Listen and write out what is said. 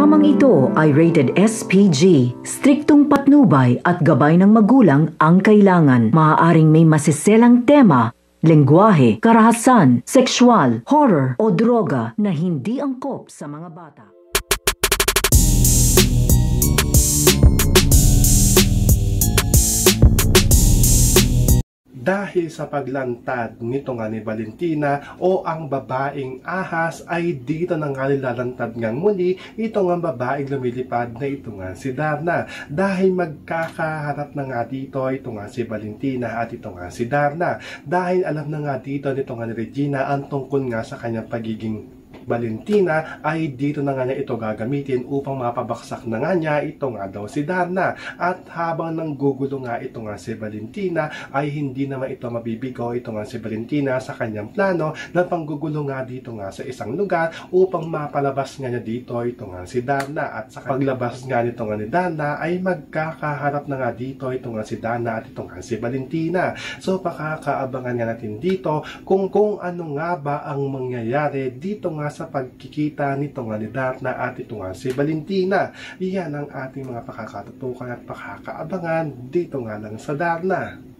Programang ito ay rated SPG. Striktong patnubay at gabay ng magulang ang kailangan. Maaaring may masiselang tema, lengguwahe, karahasan, sexual, horror o droga na hindi angkop sa mga bata. Dahil sa paglantad nito nga ni Valentina o ang babaeng ahas ay dito na nga nilalantad ngang muli ito nga babaeng lumilipad na ito nga si Darna. Dahil magkakaharap na nga dito ito nga si Valentina at ito nga si Darna. Dahil alam na nga dito nito nga ni Regina ang tungkol nga sa kanyang pagiging Valentina ay dito na nga niya ito gagamitin upang mapabaksak na nga niya ito nga daw si Darna. At habang nanggugulo nga ito nga si Valentina ay hindi naman ito mabibigo ito nga si Valentina sa kanyang plano na panggugulo nga dito nga sa isang lugar upang mapalabas nga niya dito ito nga si Darna. At sa paglabas nga nito nga ni Darna ay magkakaharap na nga dito ito nga si Darna at ito nga si Valentina. So pakakaabangan nga natin dito kung ano nga ba ang mangyayari dito nga sa pagkikita nito nga ni Darna at ito nga si Valentina. Iyan ang ating mga pakakatutukan at pakakaabangan dito nga lang sa Darna.